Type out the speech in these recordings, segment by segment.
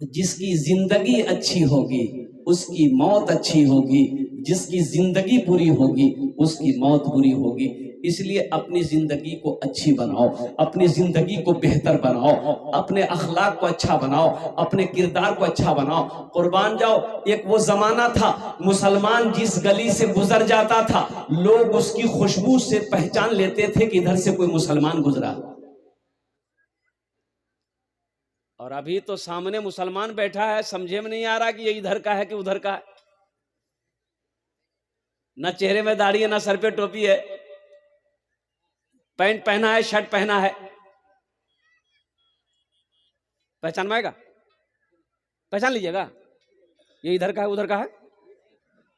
जिसकी जिंदगी अच्छी होगी उसकी मौत अच्छी होगी, जिसकी जिंदगी बुरी होगी उसकी मौत बुरी होगी। इसलिए अपनी जिंदगी को अच्छी बनाओ, अपनी जिंदगी को बेहतर बनाओ, अपने अखलाक को अच्छा बनाओ, अपने किरदार को अच्छा बनाओ। कुर्बान जाओ, एक वो जमाना था मुसलमान जिस गली से गुजर जाता था लोग उसकी खुशबू से पहचान लेते थे कि इधर से कोई मुसलमान गुजरा। और अभी तो सामने मुसलमान बैठा है, समझे में नहीं आ रहा कि ये इधर का है कि उधर का है। ना चेहरे में दाढ़ी है, ना सर पे टोपी है, पैंट पहना है, शर्ट पहना है, पहचान में आएगा? पहचान लीजिएगा ये इधर का है उधर का है।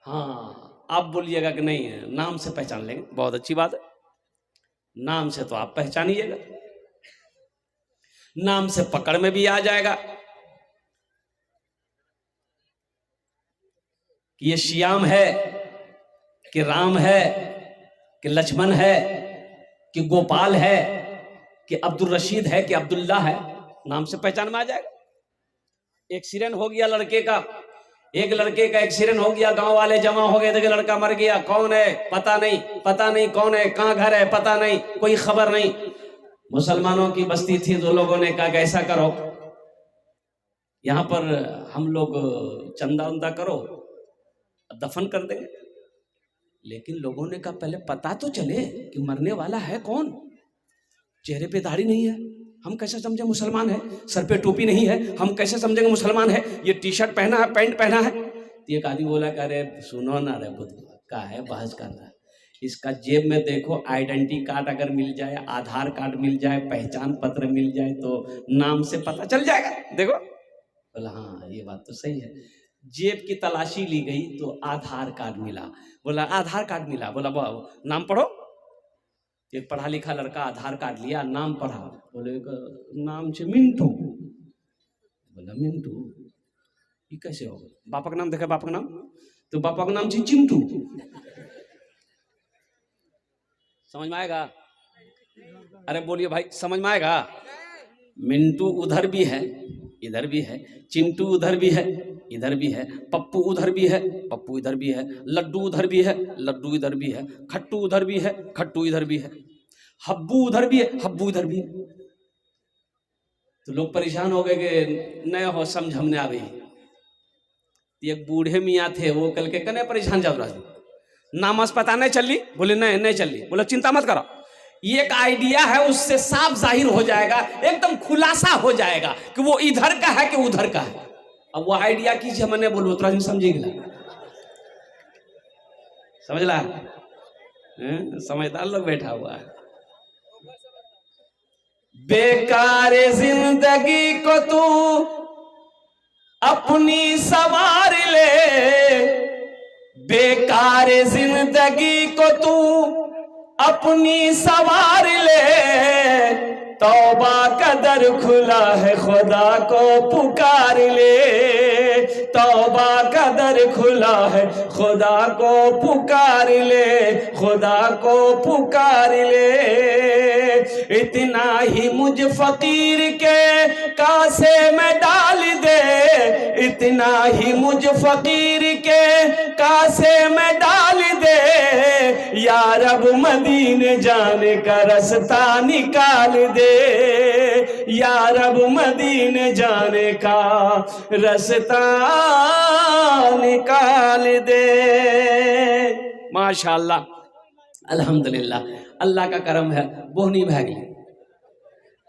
हाँ, आप बोलिएगा कि नहीं है, नाम से पहचान लेंगे, बहुत अच्छी बात है। नाम से तो आप पहचानिएगा, नाम से पकड़ में भी आ जाएगा कि ये श्याम है कि राम है कि लक्ष्मण है कि गोपाल है कि अब्दुल रशीद है कि अब्दुल्ला है, नाम से पहचान में आ जाएगा। एक्सीडेंट हो गया लड़के का, एक लड़के का एक्सीडेंट हो गया, गांव वाले जमा हो गए, देखिए लड़का मर गया, कौन है पता नहीं, पता नहीं कौन है, कहां घर है पता नहीं, कोई खबर नहीं। मुसलमानों की बस्ती थी, तो लोगों ने कहा कि ऐसा करो, यहां पर हम लोग चंदा उंदा करो, दफन कर देंगे। लेकिन लोगों ने कहा पहले पता तो चले कि मरने वाला है कौन, चेहरे पे दाढ़ी नहीं है, हम कैसे समझे मुसलमान है, सर पे टोपी नहीं है, हम कैसे समझेंगे मुसलमान है, ये टी शर्ट पहना है, पैंट पहना है। तो एक आदमी बोला कि अरे सुनो ना रे बुद्ध का है बहस कर रहा है, इसका जेब में देखो आइडेंटिटी कार्ड अगर मिल जाए, आधार कार्ड मिल जाए, पहचान पत्र मिल जाए तो नाम से पता चल जाएगा। देखो, बोला हाँ ये बात तो सही है। जेब की तलाशी ली गई तो आधार कार्ड मिला, बोला आधार कार्ड मिला, बोला नाम पढ़ो। एक पढ़ा लिखा लड़का आधार कार्ड लिया, नाम पढ़ा, बोले नाम से मिंटू, बोला मिंटू ये कैसे होगा, बापा का नाम देखा, बापा का नाम, तो बापा का नाम से चिंटू। समझ में आएगा? अरे बोलिए भाई, समझ में आएगा? मिंटू उधर भी है इधर भी है, चिंटू उधर भी है इधर भी है, पप्पू उधर भी है पप्पू इधर भी है, लड्डू उधर भी है लड्डू इधर भी है, खट्टू उधर भी है खट्टू इधर भी है, हब्बू उधर भी है हब्बू इधर भी है। तो लोग परेशान हो गए कि नए हो समझ हमने आ गई। एक बूढ़े मियाँ थे, वो कल के कने परेशान जाओ नामस पता नहीं चल ली, बोले नहीं चल ली, बोले चिंता मत करो, ये एक आइडिया है उससे साफ जाहिर हो जाएगा, एकदम खुलासा हो जाएगा कि वो इधर का है कि उधर का है। अब वो आइडिया कीजिए, मैंने बोलू तो समझेगा, समझ ला, समझदार लोग बैठा हुआ है। बेकार जिंदगी को तू अपनी सवार ले, बेकार जिंदगी को तू अपनी सवार ले, तौबा का दर खुला है खुदा को पुकार ले, तौबा का दर खुला है खुदा को पुकार ले, खुदा को पुकार ले। इतना ही मुझ फकीर के कासे में डाल दे, इतना ही मुझ फकीर के कासे में डाल दे, या रब मदीने जाने का रास्ता निकाल दे, या रब मदीने जाने का रास्ता निकाल दे। माशाअल्लाह, अल्हम्दुलिल्लाह, अल्लाह का करम है, बोहनी भागी।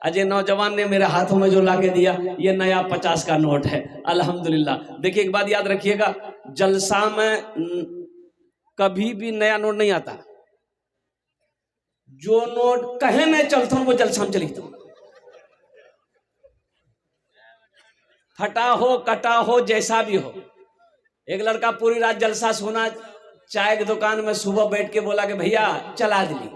अजय नौजवान ने मेरे हाथों में जो लाके दिया, ये नया 50 का नोट है, अल्हम्दुलिल्लाह। देखिए एक बात याद रखिएगा, जलसा में कभी भी नया नोट नहीं आता, जो नोट कहे मैं चलता हूं वो जलसा में चलिता हूं, फटा हो कटा हो जैसा भी हो। एक लड़का पूरी रात जलसा सुना, चाय की दुकान में सुबह बैठ के बोला कि भैया चला दिली।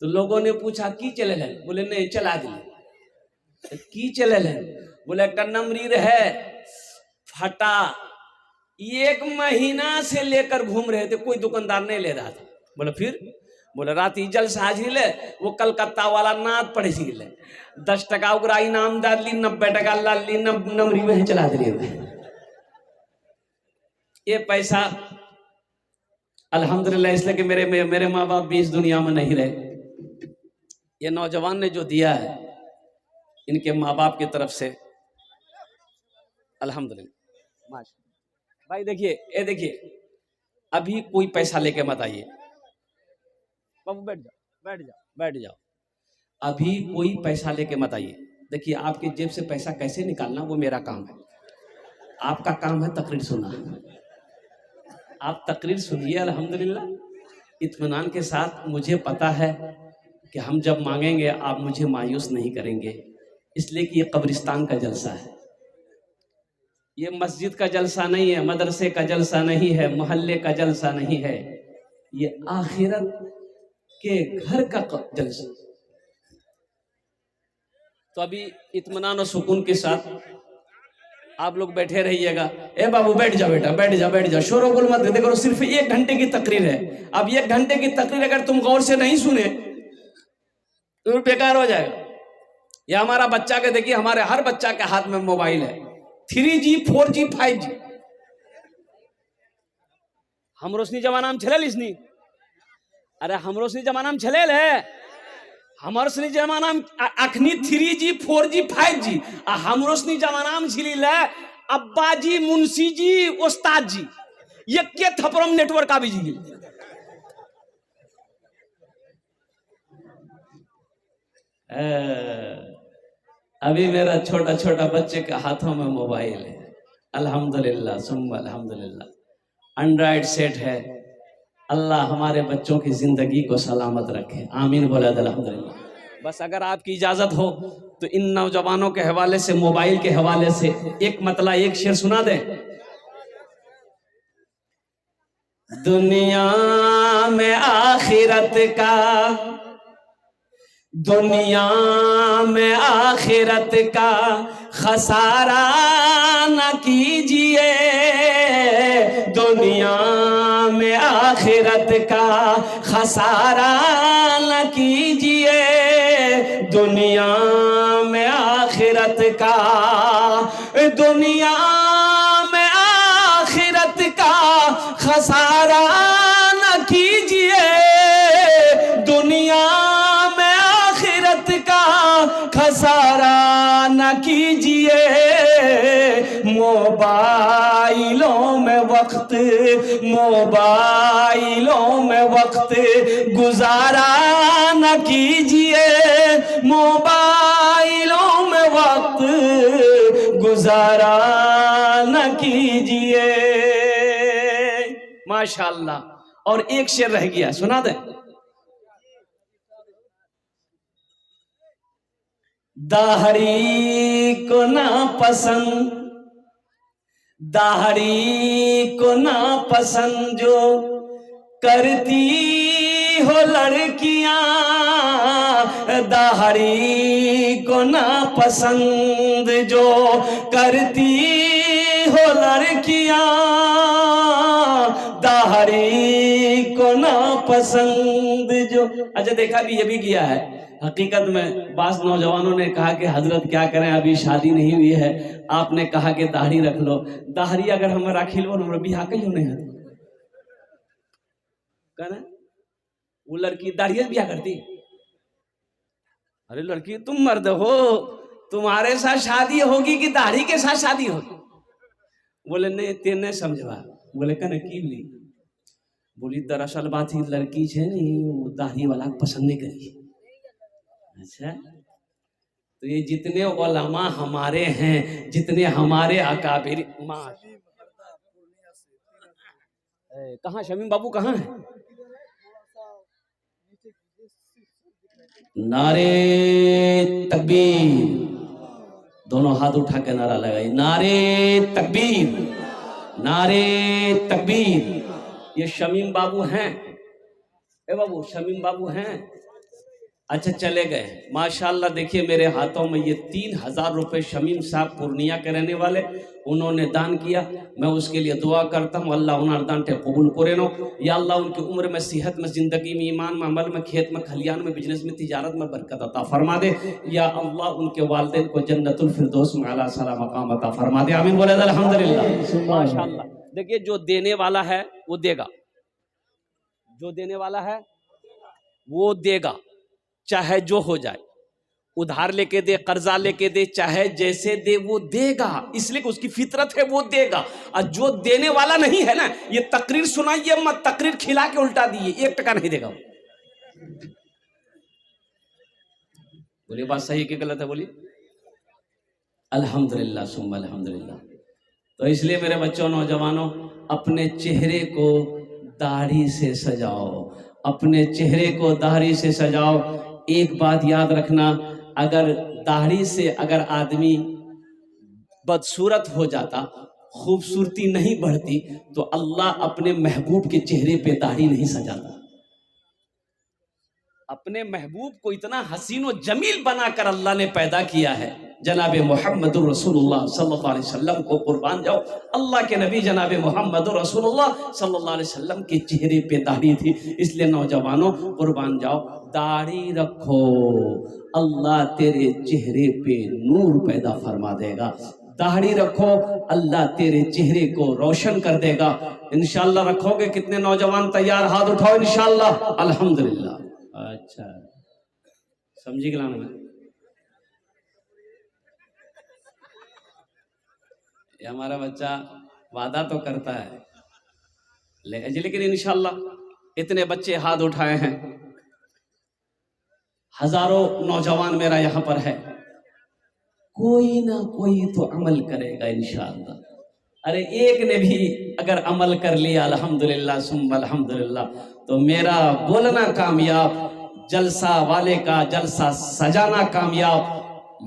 तो लोगों ने पूछा की चले लें, बोले नहीं चला दिली। की चले लें, बोले एक नमरीर है फटा, 1 महीना से लेकर घूम रहे थे, कोई दुकानदार नहीं ले रहा था। बोले फिर, बोले रात जल से हाजिरी ले, वो कलकत्ता वाला नाथ पढ़े सी ले, 10 टका उगरा इनाम दार ली, 90 टका लाल ली, नमरी में चला दिए। ये पैसा अल्हम्दुलिल्लाह इसलिए कि मेरे माँ बाप भी इस दुनिया में नहीं रहे, ये नौजवान ने जो दिया है इनके माँ बाप की तरफ से अल्हम्दुलिल्लाह। भाई देखिए, ये देखिए, अभी कोई पैसा लेके मत आइए, बाबू बैठ जाओ, बैठ जाओ, बैठ जाओ, अभी कोई पैसा लेके मत आइए। देखिए आपकी जेब से पैसा कैसे निकालना वो मेरा काम है, आपका काम है तकरीर सुनना। आप तकरीर सुनिए अल्हम्दुलिल्लाह इत्मीनान के साथ। मुझे पता है कि हम जब मांगेंगे आप मुझे मायूस नहीं करेंगे, इसलिए कि ये कब्रिस्तान का जलसा है, ये मस्जिद का जलसा नहीं है, मदरसे का जलसा नहीं है, मोहल्ले का जलसा नहीं है, ये आखिरत के घर का जलसा। तो अभी इत्मीनान और सुकून के साथ आप लोग बैठे रहिएगा। ए बाबू बैठ जा बेटा, बैठ जा, बैठ जा, शोर गुल मत। देखो सिर्फ 1 घंटे की तकरीर है, अब 1 घंटे की तकरीर अगर तुम गौर से नहीं सुने तो बेकार हो जाएगा। ये हमारा बच्चा के देखिए, हमारे हर बच्चा के हाथ में मोबाइल है, 3G 4G 5G। हम रोशनी जमाना में छले लिसनी, अरे हम रोशनी जमाना में छले ले, हमारे सनी जमाना में अखनी 3G 4G 5G, हम रोशनी जमाना में छिली ले अब्बा जी, मुंशी जी, उस्ताद जी, ये के थपरम नेटवर्क आ भी जी। अभी मेरा छोटा छोटा बच्चे के हाथों में मोबाइल है, अल्हम्दुलिल्लाह सुम्मा अल्हम्दुलिल्लाह, एंड्रॉइड सेट है। अल्लाह हमारे बच्चों की जिंदगी को सलामत रखे, आमीन बोला अल्हम्दुलिल्लाह। बस अगर आपकी इजाजत हो तो इन नौजवानों के हवाले से, मोबाइल के हवाले से एक मतलब एक शेर सुना दे। दुनिया में आखिरत का, दुनिया में आखिरत का खसारा न कीजिए, दुनिया में आखिरत का खसारा न कीजिए, दुनिया में आखिरत का, दुनिया में आखिरत का खसारा न कीजिए, दुनिया में आखिरत का खसारा न कीजिए, मोबाइलों में वक्त, मोबाइलों में वक्त गुजारा न कीजिए, मोबाइलों में वक्त गुजारा न कीजिए। माशाअल्लाह। और एक शेर रह गया, सुना दे। दाढ़ी को ना पसंद, दाढ़ी को ना पसंद जो करती हो लड़कियां, दाढ़ी को ना पसंद जो करती हो लड़कियां, दाढ़ी को ना पसंद जो। अच्छा देखा भी, ये भी किया है हकीकत में। बास नौजवानों ने कहा कि हजरत क्या करें, अभी शादी नहीं हुई है, आपने कहा कि दाढ़ी रख लो। दाढ़ी अगर हम राखी लो ना बिहार क्यों नहीं है, कहना वो लड़की दाढ़ी बिया करती। अरे लड़की तुम मर्द हो, तुम्हारे साथ शादी होगी कि दाढ़ी के साथ शादी होगी? बोले नहीं तेने समझवा। बोले कहना की बोली? बोली दरअसल बात ही लड़की है नहीं, वो दाढ़ी वाला पसंद नहीं करी। अच्छा तो ये जितने उलमा हमारे हैं, जितने हमारे अकाबिर, कहाँ शमीम बाबू कहाँ है? नारे तकबीर, दोनों हाथ उठा के नारा लगाई, नारे तकबीर, नारे तकबीर। ये शमीम बाबू हैं, ए बाबू शमीम बाबू हैं, अच्छा चले गए माशाल्लाह। देखिए मेरे हाथों में ये 3000 रुपये शमीम साहब पूर्णिया के रहने वाले उन्होंने दान किया। मैं उसके लिए दुआ करता हूँ अल्लाह उन्हार दान टे कबूल करे नो। या अल्लाह उनकी उम्र में, सेहत में, ज़िंदगी में, ईमान में, अमल में, खेत में, खलियान में, बिजनेस में, तिजारत में बरकत अता फरमा दे। या अल्लाह उनके वालिदैन को जन्नतुल फिरदौस में आला साला मकाम अता फरमा दे। आमीन बोले अल्हम्दुलिल्लाह माशाल्लाह। देखिए जो देने वाला है वो देगा, जो देने वाला है वो देगा, चाहे जो हो जाए। उधार लेके दे, कर्जा लेके दे, चाहे जैसे दे वो देगा, इसलिए कि उसकी फितरत है वो देगा। और जो देने वाला नहीं है ना, ये तकरीर सुनाइए मत, तकरीर खिला के उल्टा दिए, 1 टका नहीं देगा। बोलिए बात सही कि गलत है? बोलिए अल्हम्दुलिल्लाह सुम्मा अल्हम्दुलिल्लाह। तो इसलिए मेरे बच्चों, नौजवानों, अपने चेहरे को दाढ़ी से सजाओ, अपने चेहरे को दाढ़ी से सजाओ। एक बात याद रखना, अगर दाढ़ी से अगर आदमी बदसूरत हो जाता, खूबसूरती नहीं बढ़ती, तो अल्लाह अपने महबूब के चेहरे पे दाढ़ी नहीं सजाता। अपने महबूब को इतना हसीन व जमील बनाकर अल्लाह ने पैदा किया है। जनाबे मुहम्मदुर रसूलुल्लाह सल्लल्लाहु अलैहि वसल्लम को कुर्बान जाओ, अल्लाह के नबी जनाबे मुहम्मदुर रसूलुल्लाह सल्लल्लाहु अलैहि वसल्लम के चेहरे पे दाढ़ी थी। इसलिए नौजवानों कुर्बान जाओ, दाढ़ी रखो, अल्लाह तेरे चेहरे पे नूर पैदा फरमा देगा। दाढ़ी रखो, अल्लाह तेरे चेहरे को रोशन कर देगा। इंशाअल्लाह रखोगे? कितने नौजवान तैयार? हाथ उठाओ इंशाअल्लाह। अल्हम्दुलिल्लाह। अच्छा समझी गलाना में ये हमारा बच्चा वादा तो करता है, लेकिन इंशाअल्लाह इतने बच्चे हाथ उठाए हैं, हजारों नौजवान मेरा यहाँ पर है, कोई ना कोई तो अमल करेगा इंशाअल्लाह। अरे एक ने भी अगर अमल कर लिया अल्हम्दुलिल्लाह सुम्मा अल्हम्दुलिल्लाह, तो मेरा बोलना कामयाब, जलसा वाले का जलसा सजाना कामयाब,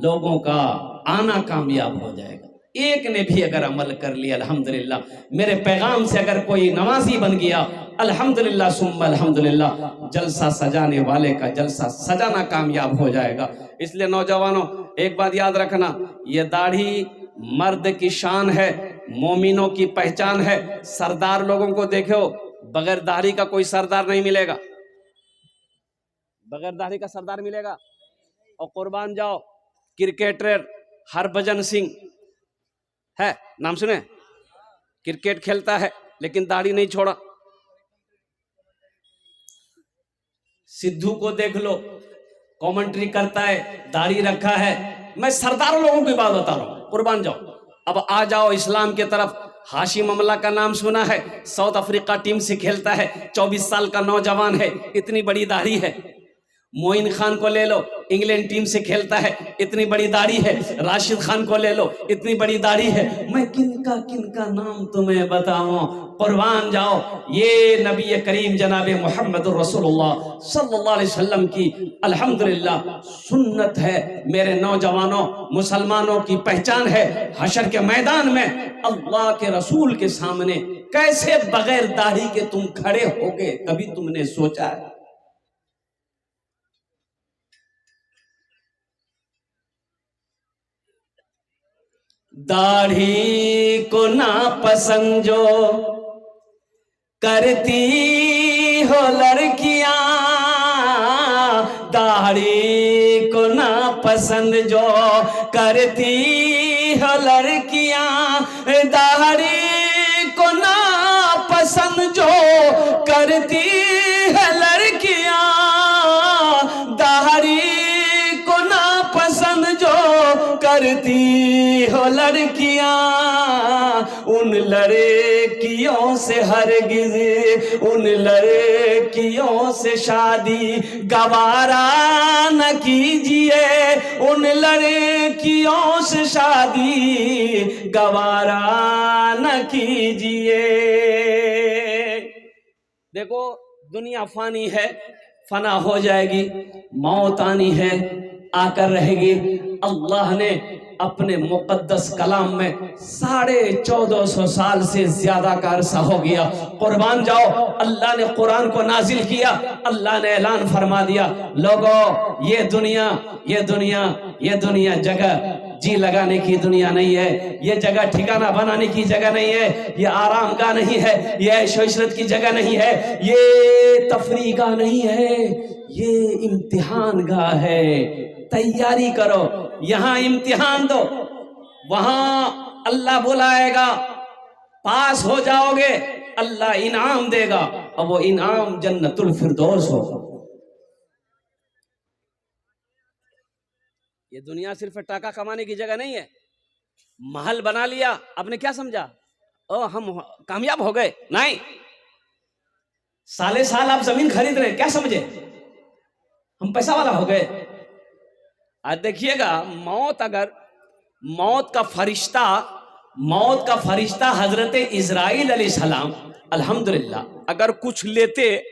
लोगों का आना कामयाब हो जाएगा। एक ने भी अगर अमल कर लिया अल्हम्दुलिल्लाह, मेरे पैगाम से अगर कोई नवाजी बन गया अल्हम्दुलिल्लाह सुम्मा अल्हम्दुलिल्लाह, जलसा सजाने वाले का जलसा सजाना कामयाब हो जाएगा। इसलिए नौजवानों एक बात याद रखना, ये दाढ़ी मर्द की शान है, मोमिनों की पहचान है। सरदार लोगों को देखो, बगैर दाढ़ी का कोई सरदार नहीं मिलेगा, बगैर दाढ़ी का सरदार मिलेगा। और कुर्बान जाओ, क्रिकेटर हरभजन सिंह है, नाम सुने? क्रिकेट खेलता है लेकिन दाढ़ी नहीं छोड़ा। सिद्धू को देख लो, कमेंट्री करता है, दाढ़ी रखा है। मैं सरदार लोगों की बात बता रहा हूं, कुर्बान जाओ। अब आ जाओ इस्लाम की तरफ। हाशिम अमला का नाम सुना है, साउथ अफ्रीका टीम से खेलता है, 24 साल का नौजवान है, इतनी बड़ी दाढ़ी है। मोइन खान को ले लो, इंग्लैंड टीम से खेलता है, इतनी बड़ी दाढ़ी है। राशिद खान को ले लो, इतनी बड़ी दाढ़ी है। मैं किनका नाम तुम्हें बताऊं? कुर्बान जाओ, ये नबी करीम जनाबे मुहम्मदुर रसूलुल्लाह सल्लल्लाहु अलैहि वसल्लम की अल्हम्दुलिल्लाह सुन्नत है। मेरे नौजवानों, मुसलमानों की पहचान है। हशर के मैदान में अल्लाह के रसूल के सामने कैसे बगैर दाढ़ी के तुम खड़े होगे, कभी तुमने सोचा है? दाढ़ी को ना पसंद जो करती हो लड़कियां, दाढ़ी को ना पसंद जो करती हो लड़कियां, दाढ़ी को ना पसंद जो करती है लड़कियां, दाढ़ी को ना पसंद जो करती हो लड़कियां, उन लड़कियों से हरगिज़, उन लड़कियों से शादी गवारा न कीजिए, उन लड़कियों से शादी गवारा न कीजिए। देखो दुनिया फानी है, फना हो जाएगी, मौत आनी है, आकर रहेगी। अल्लाह ने अपने मुकद्दस कलाम में 1450 साल से ज्यादा का अरसा हो गया। कुर्बान जाओ, अल्लाह ने कुरान को नाजिल किया, अल्लाह ने ऐलान फरमा दिया, लोगों ये दुनिया जगह जी लगाने की दुनिया नहीं है, ये जगह ठिकाना बनाने की जगह नहीं है, ये आराम गाह नहीं है, ये ऐशो इशरत की जगह नहीं है, ये तफरीह गाह नहीं है, ये इम्तिहान गाह है। तैयारी करो, यहाँ इम्तिहान दो, वहां अल्लाह बुलाएगा, पास हो जाओगे अल्लाह इनाम देगा, और वो इनाम जन्नतुल फिरदौस होगा। ये दुनिया सिर्फ टाका कमाने की जगह नहीं है। महल बना लिया, आपने क्या समझा ओ हम कामयाब हो गए? नहीं, साले साल आप जमीन खरीद रहे, क्या समझे हम पैसा वाला हो गए? आज देखिएगा, मौत का फरिश्ता हजरत इजराइल अलैहिस्सलाम अल्हम्दुलिल्लाह अगर कुछ लेते,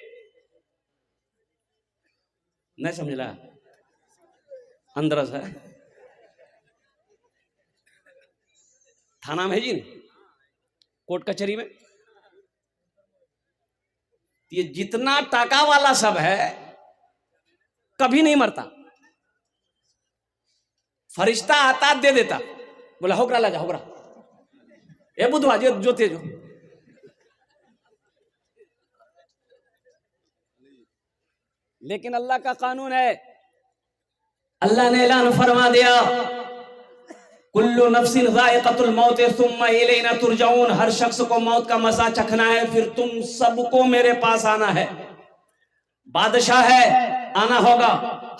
नहीं समझ रहा, अंदर से थाना में है जी, कोर्ट कचहरी में, ये जितना टाका वाला सब है कभी नहीं मरता। फरिश्ता आता दे देता, बोला होकरा ला जा, होकरा ए बुधवा जो तेजो। लेकिन अल्लाह का कानून है, अल्लाह ने ऐलान फरमा दिया, कुल्लु नफ्सिन ज़ाइक़तुल मौत सुम्मा इलैना तुरजाऊन, हर शख्स को मौत का मज़ा चखना है, फिर तुम सबको मेरे पास आना है। बादशाह है, आना होगा,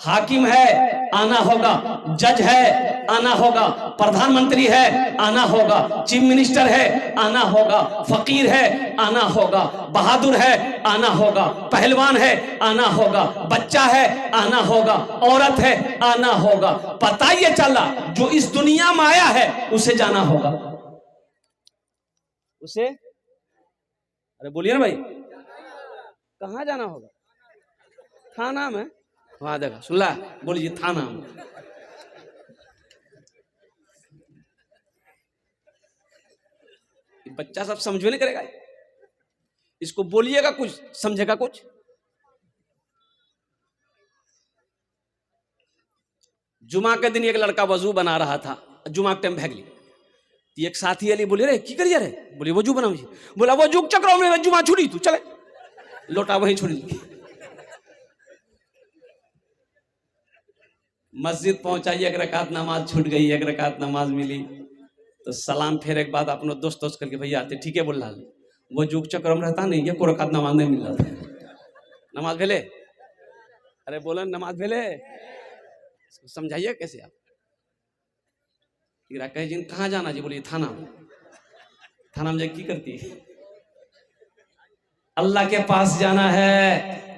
हाकिम है, आना होगा, जज है, आना होगा, प्रधानमंत्री है, आना होगा, चीफ मिनिस्टर है, आना होगा, फकीर है, आना होगा, बहादुर है, आना होगा, पहलवान है, आना होगा, बच्चा है, आना होगा, औरत है, आना होगा। पता ये चला जो इस दुनिया में आया है उसे जाना होगा, उसे, अरे बोलिए ना भाई, कहाँ जाना होगा? थाना में। वहां देखा, सुन ला, बोलिए थाना में। बच्चा सब समझ में नहीं करेगा, इसको बोलिएगा कुछ समझेगा कुछ। जुमा के दिन एक लड़का वजू बना रहा था, जुमा के टाइम भाग ली, एक साथी अली बोले रे की करिए रे, बोले वजू बना, बोला वजू चक्रों में जुमा छुड़ी, तू चले लोटा वहीं छोड़ ली। मस्जिद पहुंचाई, एक रकात नमाज छूट गई, एक रकात नमाज मिली, तो सलाम फेरे के बाद अपने दोस्त करके भैया आते, ठीक है बोल रहा, वो जुग चक्र में रहता नहीं, ये को रकात नमाज नहीं मिल रहा, नमाज भेले, अरे बोला नमाज भेले, समझाइए कैसे आप। कहे जी कहाँ जाना जी, बोलिए थाना में जाके की करती है? अल्लाह के पास जाना है,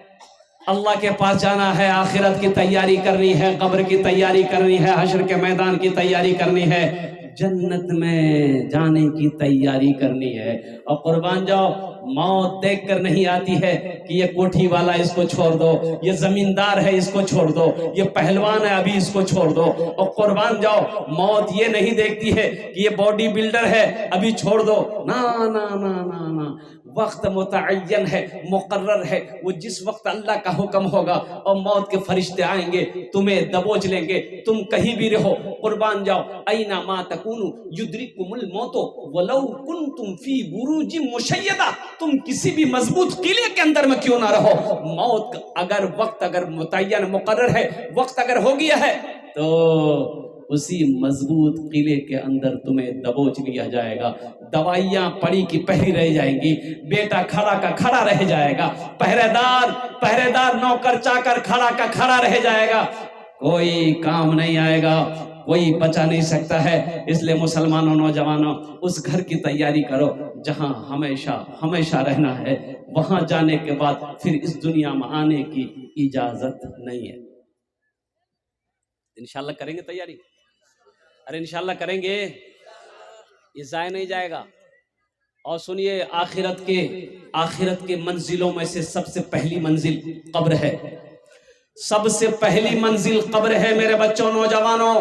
अल्लाह के पास जाना है, आखिरत की तैयारी करनी है, कब्र की तैयारी करनी है, हश्र के मैदान की तैयारी करनी है, जन्नत में जाने की तैयारी करनी है। और कुर्बान जाओ, मौत देखकर नहीं आती है कि ये कोठी वाला इसको छोड़ दो, ये जमींदार है इसको छोड़ दो, ये पहलवान है अभी इसको छोड़ दो। और कुर्बान जाओ, मौत ये नहीं देखती है कि ये बॉडी बिल्डर है अभी छोड़ दो, ना ना ना ना ना, वक्त मुतअय्यन है, मुकर्रर है, वो जिस वक्त अल्लाह का हुक्म होगा और मौत के फरिश्ते आएंगे, तुम्हें दबोच लेंगे, तुम कहीं भी रहो। कुर्बान जाओ, ऐना मा तकूनु युद्रिकुमुल मौतो वलौ कुंतुम फी बुरूजिम मुशय्यदा, तुम किसी भी मजबूत किले के अंदर में क्यों ना रहो, मौत अगर वक्त अगर मुतअय्यन मुकर्रर है, वक्त अगर हो गया है, तो उसी मजबूत किले के अंदर तुम्हें दबोच लिया जाएगा। दवाइयां पड़ी की पड़ी रह जाएंगी, बेटा खड़ा का खड़ा रह जाएगा, पहरेदार नौकर चाकर खड़ा का खड़ा रह जाएगा, कोई काम नहीं आएगा, कोई बचा नहीं सकता है। इसलिए मुसलमानों, नौजवानों, उस घर की तैयारी करो जहां हमेशा हमेशा रहना है, वहां जाने के बाद फिर इस दुनिया में आने की इजाजत नहीं है। इंशाल्लाह करेंगे तैयारी, अरे इंशाल्लाह करेंगे, ये जाया नहीं जाएगा। और सुनिए, आखिरत के मंजिलों में से सबसे पहली मंजिल कब्र है, सबसे पहली मंजिल कब्र है मेरे बच्चों, नौजवानों।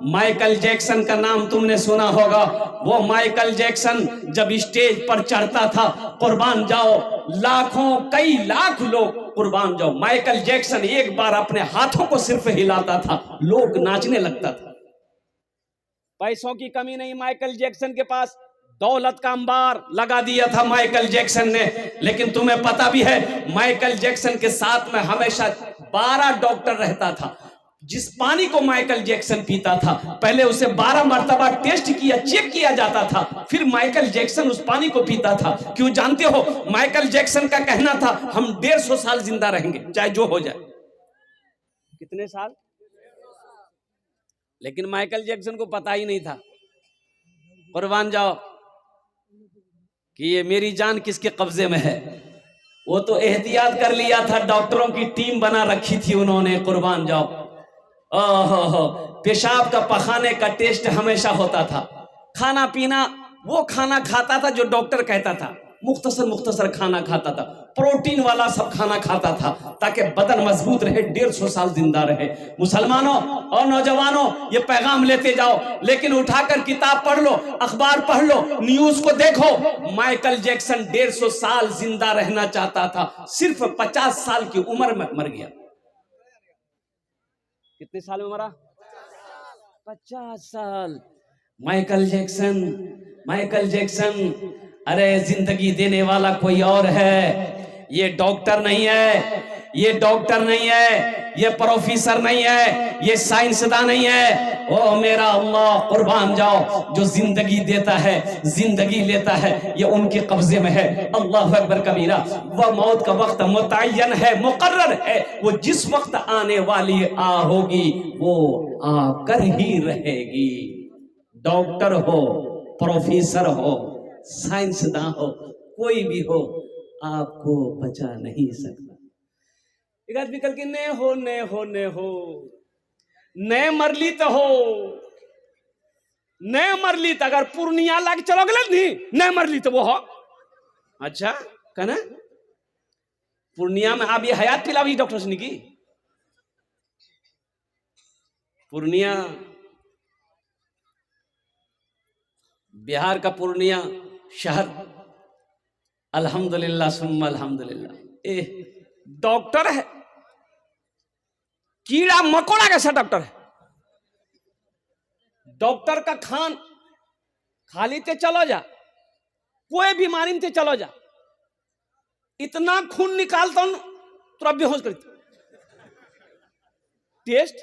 माइकल जैक्सन का नाम तुमने सुना होगा। वो माइकल जैक्सन जब स्टेज पर चढ़ता था, कुर्बान जाओ, लाखों कई लाख लोग कुर्बान जाओ, माइकल जैक्सन एक बार अपने हाथों को सिर्फ हिलाता था, लोग नाचने लगता था। पैसों की कमी नहीं माइकल जैक्सन के पास, दौलत का अंबार लगा दिया था माइकल जैक्सन ने। लेकिन तुम्हें पता भी है माइकल जैक्सन के साथ में हमेशा 12 डॉक्टर रहता था। जिस पानी को माइकल जैक्सन पीता था, पहले उसे 12 मर्तबा टेस्ट किया, चेक किया जाता था, फिर माइकल जैक्सन उस पानी को पीता था। क्यों जानते हो? माइकल जैक्सन का कहना था हम 150 साल जिंदा रहेंगे, चाहे जो हो जाए। कितने साल? लेकिन माइकल जैक्सन को पता ही नहीं था, कुर्बान जाओ, कि ये मेरी जान किसके कब्जे में है। वो तो एहतियात कर लिया था, डॉक्टरों की टीम बना रखी थी उन्होंने, कुर्बान जाओ। ओहो, पेशाब का पखाने का टेस्ट हमेशा होता था। खाना पीना वो खाना खाता था जो डॉक्टर कहता था, मुख्तसर खाना खाता था, प्रोटीन वाला सब खाना खाता था, ताकि बदन मजबूत रहे, 150 साल जिंदा रहे। मुसलमानों और नौजवानों, ये पैगाम लेते जाओ, लेकिन उठाकर किताब पढ़ लो, अखबार पढ़ लो, न्यूज को देखो। माइकल जैक्सन 150 साल जिंदा रहना चाहता था, सिर्फ 50 साल की उम्र में मर गया। कितने साल में मरा? 50 साल। माइकल जैक्सन, अरे जिंदगी देने वाला कोई और है, ये डॉक्टर नहीं है, ये डॉक्टर नहीं है, ये प्रोफेसर नहीं है, ये साइंसदान नहीं है। ओ मेरा अल्लाह, कुर्बान जाओ, जो जिंदगी देता है, जिंदगी लेता है, ये उनके कब्जे में है। अल्लाह अकबर कबीरा। वह मौत का वक्त मुतय्यन है, मुकर्रर है, वो जिस वक्त आने वाली होगी वो आकर ही रहेगी। डॉक्टर हो, प्रोफेसर हो, साइंसदान हो, कोई भी हो, आपको बचा नहीं सकता। एक आदमी कल के ने हो ने मरली तो हो, ने मरली तो अगर पूर्णिया लाग चलो गलत नहीं, ने मरली तो वो हो। अच्छा कहना पूर्णिया में आप ये हयात पिलावी डॉक्टर से की पूर्णिया, बिहार का पूर्णिया शहर, अल्हम्दुलिल्लाह सुम्मा अल्हम्दुलिल्लाह, डॉक्टर है, कीड़ा मकोड़ा कैसा डॉक्टर है। डॉक्टर का खाली ते चलो जा, कोई बीमारी ते चलो जा, इतना खून निकालता हूं तो अब बेहोश करती टेस्ट।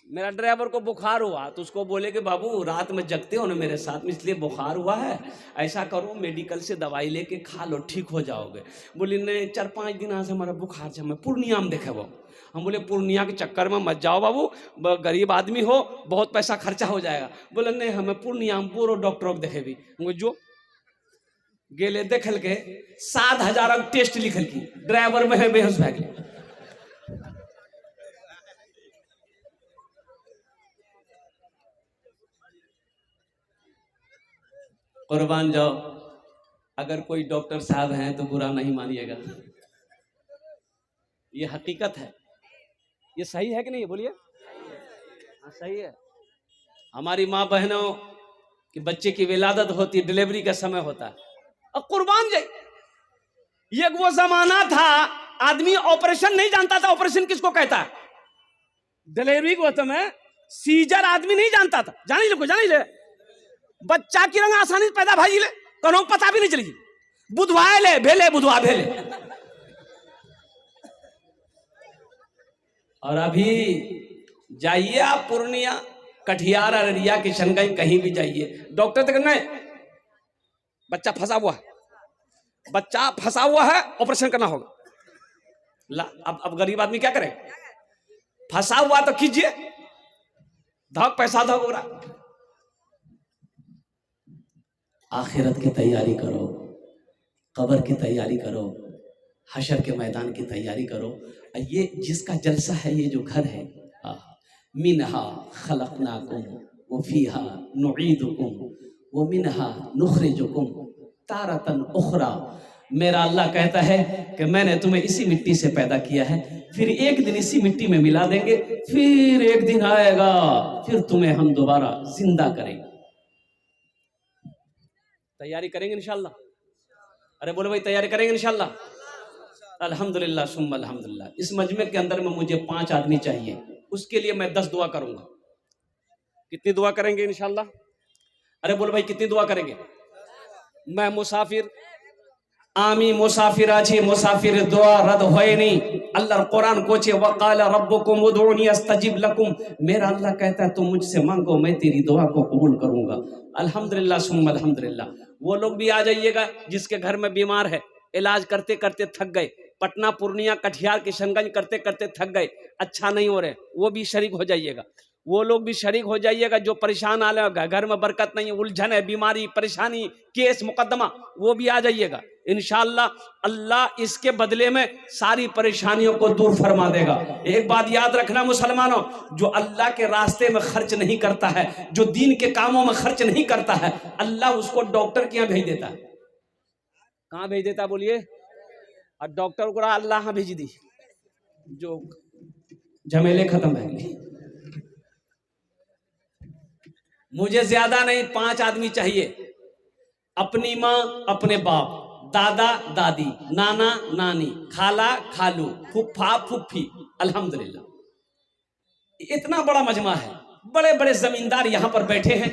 मेरा ड्राइवर को बुखार हुआ तो उसको बोले कि बाबू रात में जगते हो ना मेरे साथ में, इसलिए बुखार हुआ है, ऐसा करो मेडिकल से दवाई लेके खा लो, ठीक हो जाओगे। बोले नहीं 4-5 दिन से हमारा बुखार से, मैं पूर्णिया में देखे वो। हम बोले पूर्णिया के चक्कर में मत जाओ बाबू, गरीब आदमी हो, बहुत पैसा खर्चा हो जाएगा। बोले नहीं हमें पूर्णिया में पूरा डॉक्टरों को देखे भी। जो गेले देखल के 7,000 टेस्ट लिखल की, ड्राइवर में है बेहोश भाग गया। कुर्बान जाओ, अगर कोई डॉक्टर साहब हैं तो बुरा नहीं मानिएगा, ये हकीकत है। ये सही है कि नहीं, बोलिए। हाँ सही है। हमारी माँ बहनों कि बच्चे की विलादत होती, डिलीवरी का समय होता है, और कुर्बान जाए, ये वो जमाना था आदमी ऑपरेशन नहीं जानता था। ऑपरेशन किसको कहता है? डिलीवरी को तो मैं सीजर आदमी नहीं जानता था। जानी ले बच्चा की रंग आसानी से पैदा भाई ले, कनो पता भी नहीं चली, बुधवा भेले। और अभी जाइए आप पूर्णिया, कटिहार, अररिया, किशनगंज, कहीं भी जाइए, डॉक्टर तक नहीं, बच्चा फंसा हुआ है, ऑपरेशन करना होगा। अब गरीब आदमी क्या करे? फंसा हुआ तो कीजिए, धक पैसा धक हो रहा। आखिरत की तैयारी करो, कब्र की तैयारी करो, हशर के मैदान की तैयारी करो। ये जिसका जलसा है, ये जो घर है, मिनहा खलकनाकुम व फीहा नुईदुकुम व मिनहा नुखरिजुकुम तारतन उखरा। मेरा अल्लाह कहता है कि मैंने तुम्हें इसी मिट्टी से पैदा किया है, फिर एक दिन इसी मिट्टी में मिला देंगे, फिर एक दिन आएगा, फिर तुम्हें हम दोबारा जिंदा करेंगे। तैयारी करेंगे इंशाल्लाह? अरे बोलो भाई, तैयारी करेंगे इंशाल्लाह। अल्हम्दुलिल्लाह सुम्मा अल्हम्दुलिल्लाह। इस मजमे के अंदर में मुझे 5 आदमी चाहिए, उसके लिए मैं 10 दुआ करूंगा। कितनी दुआ करेंगे इंशाल्लाह? अरे बोलो भाई, कितनी दुआ करेंगे? मैं मुसाफिर, आमी मुसाफिर आछी, मुसाफिर दुआ रद होए नहीं। अल्लाह कुरान कोचे वकाल रब्बुकुम उदऊनी अस्तजिब लकुम। मेरा अल्लाह कहता है तुम मुझसे मांगो, मैं तेरी दुआ को कबूल करूंगा। अल्हम्दुलिल्लाह सुम्मा अल्हम्दुलिल्लाह। वो लोग भी आ जाइएगा जिसके घर में बीमार है, इलाज करते करते थक गए, पटना पूर्णिया कटिहार किशनगंज करते करते थक गए, अच्छा नहीं हो रहे, वो भी शरीक हो जाइएगा। वो लोग भी शरीक हो जाइएगा जो परेशान आ रहे, घर में बरकत नहीं है, उलझन है, बीमारी परेशानी केस मुकदमा, वो भी आ जाइएगा इंशाअल्लाह। अल्लाह इसके बदले में सारी परेशानियों को दूर फरमा देगा। एक बात याद रखना मुसलमानों, जो अल्लाह के रास्ते में खर्च नहीं करता है, जो दीन के कामों में खर्च नहीं करता है, अल्लाह उसको डॉक्टर के यहाँ भेज देता है। कहाँ भेज देता बोलिए? और डॉक्टर को अल्लाह भेज दी, जो झमेले खत्म है। मुझे ज्यादा नहीं, 5 आदमी चाहिए। अपनी माँ, अपने बाप, दादा दादी, नाना नानी, खाला खालू, फुफ्फा फुफ्फी। अल्हम्दुलिल्लाह इतना बड़ा मजमा है, बड़े बड़े जमींदार यहाँ पर बैठे हैं।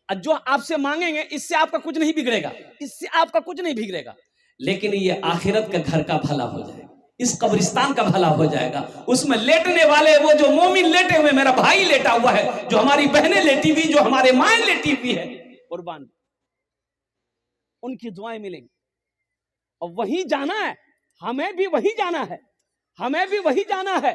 जो आपसे मांगेंगे इससे आपका कुछ नहीं बिगड़ेगा, इससे आपका कुछ नहीं बिगड़ेगा, लेकिन ये आखिरत का घर का भला हो जाएगा, इस कब्रिस्तान का भला हो जाएगा। उसमें लेटने वाले वो जो मोमिन लेटे हुए, मेरा भाई लेटा हुआ है, जो हमारी बहनें लेटी हुई, जो हमारे माएँ लेटी हुई है, कुर्बान, उनकी दुआएं मिलेंगी। और वहीं जाना है, हमें भी वहीं जाना है, हमें भी वहीं जाना है।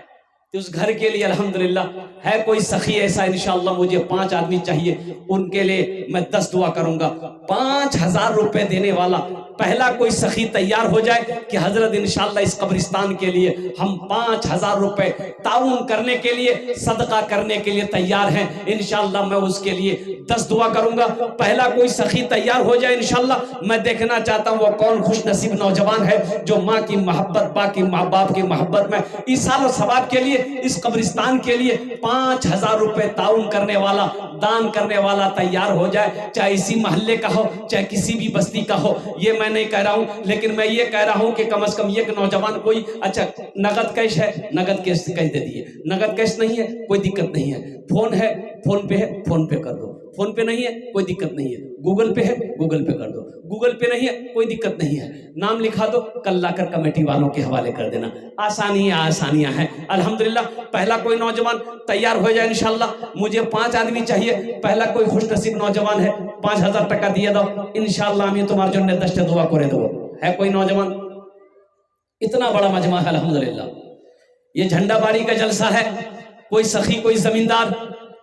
तो उस घर के लिए अल्हम्दुलिल्लाह है कोई सखी ऐसा, इंशाअल्लाह मुझे 5 आदमी चाहिए, उनके लिए मैं 10 दुआ करूंगा। 5000 रुपए देने वाला पहला कोई सखी तैयार हो जाए कि हजरत इंशाअल्लाह इस कब्रिस्तान के लिए हम 5000 रुपए ताउन करने के लिए, सदका करने के लिए तैयार हैं। इंशाअल्लाह मैं उसके लिए 10 दुआ करूंगा। पहला कोई सखी तैयार हो जाए इंशाअल्लाह। मैं देखना चाहता हूँ वो कौन खुश नसीब नौजवान है जो माँ की मोहब्बत, बा की माँ बाप की मोहब्बत में ईसाल और सवाब के लिए, इस कब्रिस्तान के लिए 5000 रुपए ताउन करने वाला, दान करने वाला तैयार हो जाए। चाहे इसी मोहल्ले का हो, चाहे किसी भी बस्ती का हो, ये मैं नहीं कह रहा हूं, लेकिन मैं ये कह रहा हूं कि कम से कम एक नौजवान कोई, अच्छा नगद कैश है, नगद कैश कह दे दिए, नगद कैश नहीं है कोई दिक्कत नहीं है, फोन है, फोन पे है, फोन पे कर दो, फोन पे नहीं है कोई दिक्कत नहीं है, गूगल पे है, गूगल पे कर दो, गूगल पे नहीं है कोई दिक्कत नहीं है, नाम लिखा दो, कल लाकर कमेटी वालों के हवाले कर देना। आसानियां हैं अल्हम्दुलिल्लाह। पहला कोई नौजवान तैयार हो जाए इंशाअल्लाह। मुझे 5 आदमी चाहिए, पहला कोई खुश नसीब नौजवान है, 5000 टका दिए दो इंशाअल्लाह। मैं तुम्हारे जन्ने 10 दुआ करे दो। है कोई नौजवान? इतना बड़ा मजमा है अल्हम्दुलिल्लाह। ये झंडाबाड़ी का जलसा है, कोई सखी, कोई जमींदार,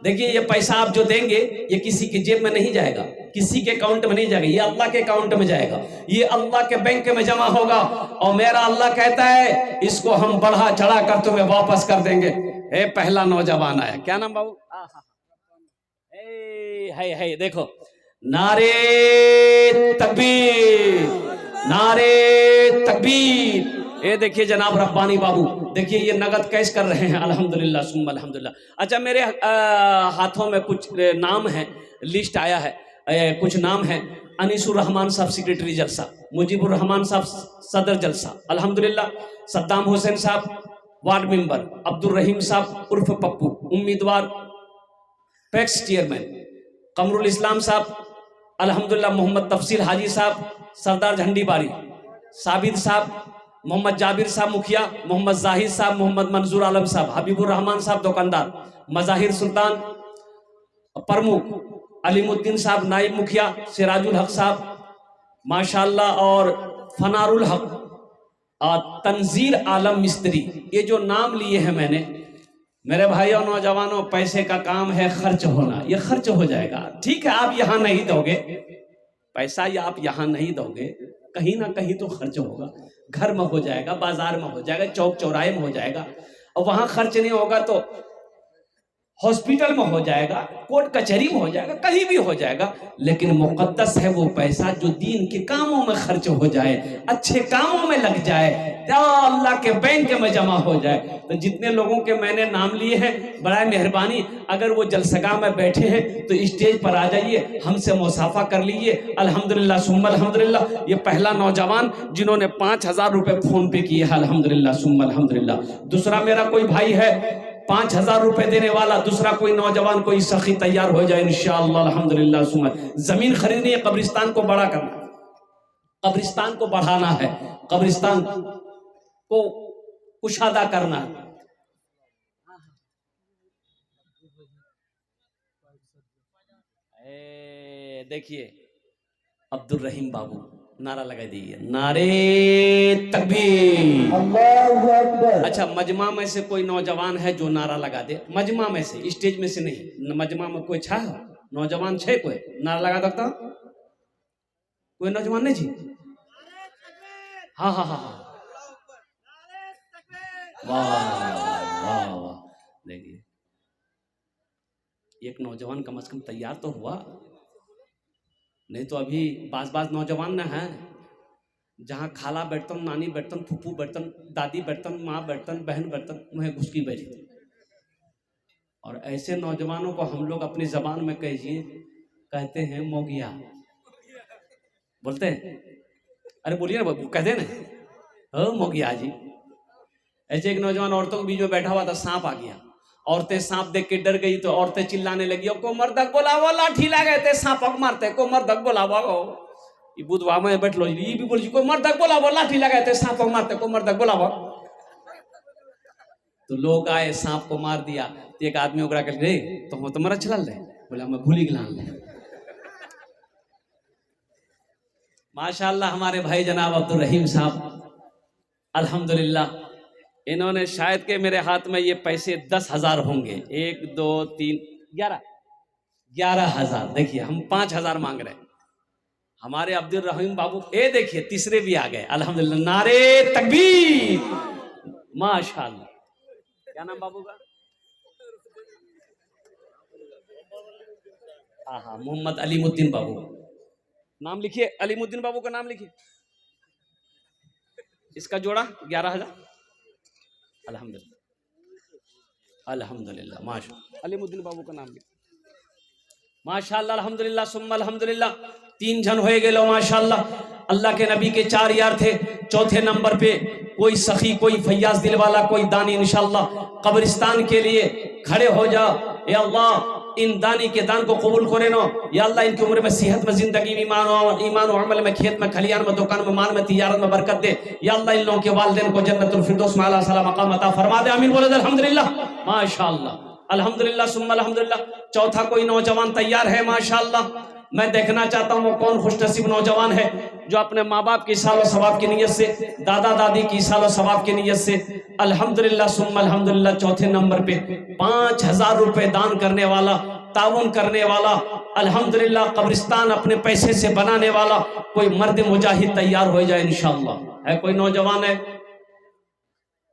देखिए ये पैसा आप जो देंगे ये किसी की जेब में नहीं जाएगा, किसी के अकाउंट में नहीं जाएगा, ये अल्लाह के अकाउंट में जाएगा, ये अल्लाह के बैंक में जमा होगा। और मेरा अल्लाह कहता है इसको हम बढ़ा चढ़ा कर तुम्हें वापस कर देंगे। ए पहला नौजवान आया, क्या नाम बाबू? है देखो, नारे तकबीर, नारे तकबीर। ये देखिए जनाब रब्बानी बाबू, देखिए ये नगद कैश कर रहे हैं अल्हम्दुलिल्लाह सुम्मा अल्हम्दुलिल्लाह। अच्छा मेरे हाथों में कुछ नाम है, लिस्ट आया है, कुछ नाम है। अनीसुर रहमान साहब सेक्रेटरी जलसा, मुजीबुर रहमान साहब सदर जलसा अल्हम्दुलिल्लाह, सद्दाम हुसैन साहब वार्ड मेंबर, अब्दुल रहीम साहब उर्फ पप्पू उम्मीदवार पैक्स चेयरमैन, कमरुल इस्लाम साहब अल्हम्दुलिल्लाह, मोहम्मद तफसील हाजी साहब सरदार झंडी बारी, साबिद साहब, मोहम्मद जाबिर साहब मुखिया, मोहम्मद जाहिद साहब, मोहम्मद मंजूर आलम साहब, हबीबुर रहमान साहब दुकानदार, मजाहिर सुल्तान प्रमुख, अलीमुद्दीन साहब नाइब मुखिया, सिराजुल हक साहब माशाल्लाह, और फनारुल हक, तंजीर आलम मिस्त्री। ये जो नाम लिए हैं मैंने, मेरे भाइयों नौजवानों, पैसे का काम है खर्च होना, ये खर्च हो जाएगा। ठीक है आप यहाँ नहीं दोगे पैसा, या आप यहाँ नहीं दोगे, कहीं ना कहीं तो खर्च होगा, घर में हो जाएगा, बाजार में हो जाएगा, चौक चौराहे में हो जाएगा, और वहां खर्च नहीं होगा तो हॉस्पिटल में हो जाएगा, कोर्ट कचहरी में हो जाएगा, कहीं भी हो जाएगा, लेकिन मुकद्दस है वो पैसा जो दीन के कामों में खर्च हो जाए, अच्छे कामों में लग जाए, अल्लाह के बैंक में जमा हो जाए। तो जितने लोगों के मैंने नाम लिए हैं, बड़ा मेहरबानी, अगर वो जलसगा में बैठे हैं तो स्टेज पर आ जाइए, हमसे मुसाफा कर लीजिए। अल्हम्दुलिल्लाह सुम्मा अल्हम्दुलिल्लाह। ये पहला नौजवान जिन्होंने 5,000 रुपए फोन पे किए हैं, अल्हम्दुलिल्लाह सुम्मा अल्हम्दुलिल्लाह। दूसरा मेरा कोई भाई है 5,000 रुपए देने वाला, दूसरा कोई नौजवान कोई सखी तैयार हो जाए इंशाअल्लाह अल्हम्दुलिल्लाह सुम्मा। जमीन खरीदनी है, कब्रिस्तान को बड़ा करना, कब्रिस्तान को बढ़ाना है, कब्रिस्तान को कुशादा करना है। देखिए अब्दुल रहीम बाबू नारा लगा दीजिए, नारे तकबीर, अल्लाहु अकबर। अच्छा, मजमा में से कोई नौजवान है जो नारा लगा दे, मजमा में से, स्टेज में से नहीं, मजमा में कोई छा नौजवान छे कोई नारा लगा सकता? कोई नौजवान नहीं जी? हाँ हाँ हाँ हाँ, वाह वाह वाह। देखिए एक नौजवान कम से कम तैयार तो हुआ, नहीं तो अभी बाज नौजवान न हैं, जहाँ खाला बैठतन, नानी बैठतन, फूफू बैठतन, दादी बैठतन, माँ बैठतन, बहन बैठतन, वह घुस की बैठी। और ऐसे नौजवानों को हम लोग अपनी जबान में कहिए कहते हैं मोगिया, बोलते हैं, अरे बोलिए ना बाबू, कहते ना हो मोगिया जी। ऐसे एक नौजवान औरतों के बीच में बैठा हुआ था, सांप आ गया, औरतें सांप देख के डर गई तो औरतें चिल्लाने लगी, को मर्दक बोलावो, लाठी लगे थे सांपक मारते, को मर्दक बोलावो। ये बुधवा में बैठ लो, ये भी बोली, कोई मर्दक बोलावो, लाठी लगे थे सांपक मारते, को मर्दक बोलावो। तो लोग आए, सांप को मार दिया। तो एक आदमी ओकरा कह रे तो तुम्हारा चला ले, बोला मैं भूली गिलान ले। माशाअल्लाह हमारे भाई जनाब अब्दुल रहीम साहब अल्हम्दुलिल्लाह, इन्होंने शायद के मेरे हाथ में ये पैसे 10,000 होंगे, 1 2 3 11,000। देखिए हम 5,000 मांग रहे हैं, हमारे अब्दुल रहीम बाबू, ये देखिए तीसरे भी आ गए अल्हम्दुलिल्लाह, नारे तकबीर, माशाअल्लाह। क्या नाम बाबू का? हाँ हाँ, मोहम्मद अलीमुद्दीन बाबू, नाम लिखिए, अलीमुद्दीन बाबू का नाम लिखिए। इसका जोड़ा 11,000 अल्हम्दुलिल्लाह अल्हम्दुलिल्लाह, माशा अलीमुद्दीन बाबू का नाम लिखिए। माशाअल्लाह अल्हम्दुलिल्लाह सुम्मा अल्हम्दुलिल्लाह। 3 जन हो गए लो माशाअल्लाह। अल्लाह के नबी के 4 यार थे, चौथे नंबर पे कोई सखी, कोई फैयाज दिल वाला, कोई दानी इंशाअल्लाह कब्रिस्तान के लिए खड़े हो जा। या अल्लाह इन दानी के दान को कबूल करे नो, या अल्लाह इनकी उम्र में, सेहत में, जिंदगी में, ईमान और अमल में, खेत में, खलियान में, दुकान में, माल में, तिजारत में बरकत दे। या अल्लाह इन लोगों के वालिदैन को जन्नतुल फिरदौस में आला सला मकाम अता फरमा दे, आमीन बोले अल्हम्दुलिल्लाह माशाअल्लाह अल्हम्दुलिल्लाह सुम्मा अल्हम्दुलिल्लाह। चौथा कोई नौजवान तैयार है माशाअल्लाह, मैं देखना चाहता हूँ वो कौन खुशनसीब नौजवान है जो अपने माँ बाप की सालो सवाब की नीयत से, दादा दादी की सालो सवाब की नीयत से अल्हम्दुलिल्लाह सुम्मा अल्हम्दुलिल्लाह चौथे नंबर पे 5,000 रुपए दान करने वाला, ताउन करने वाला, अल्हम्दुलिल्लाह कब्रिस्तान अपने पैसे से बनाने वाला कोई मर्द मुजाहिद तैयार हो जाए इंशाअल्लाह। है कोई नौजवान है?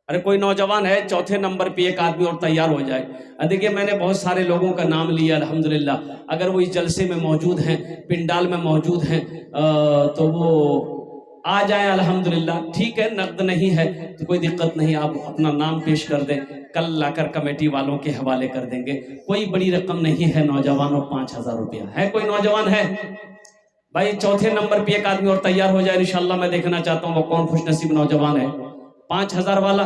अरे कोई नौजवान है? चौथे नंबर पे एक आदमी और तैयार हो जाए। देखिए मैंने बहुत सारे लोगों का नाम लिया अल्हम्दुलिल्लाह, अगर वो इस जलसे में मौजूद हैं, पिंडाल में मौजूद हैं, तो वो आ जाए अल्हम्दुलिल्लाह। ठीक है, नकद नहीं है तो कोई दिक्कत नहीं, आप अपना नाम पेश कर दें, कल लाकर कमेटी वालों के हवाले कर देंगे। कोई बड़ी रकम नहीं है नौजवानों, 5,000 रुपया है। कोई नौजवान है भाई? चौथे नंबर पे एक आदमी और तैयार हो जाए इंशाअल्लाह। मैं देखना चाहता हूँ वो कौन खुशनसीब नौजवान है। 5,000 वाला,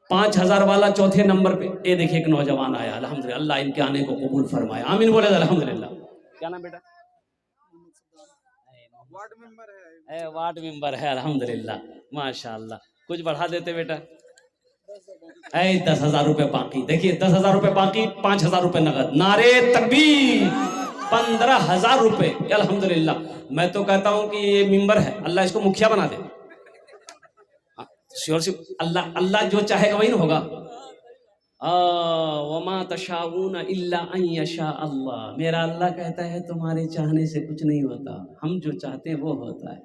5,000 वाला चौथे नंबर पे। ये देखिए एक नौजवान आया अल्हम्दुलिल्लाह, अल्लाह इनके आने को कबूल फरमाए, आमीन बोले अल्हम्दुलिल्लाह। क्या नाम बेटा? वार्ड मेंबर है अल्हम्दुलिल्लाह माशाअल्लाह। कुछ बढ़ा देते बेटा। 10,000 रुपए बाकी। देखिए 10,000 रुपए बाकी, 5,000 रुपए नगद। नारे तकबीर। 15,000 रुपए अल्हम्दुलिल्लाह। मैं तो कहता हूँ कि ये मेंबर है, अल्लाह इसको मुखिया बना दे। श्योर अल्लाह जो चाहेगा वही ना होगा। वमा तशाऊन इल्ला अन यशा अल्लाह। मेरा अल्लाह कहता है तुम्हारे चाहने से कुछ नहीं होता, हम जो चाहते हैं वो होता है।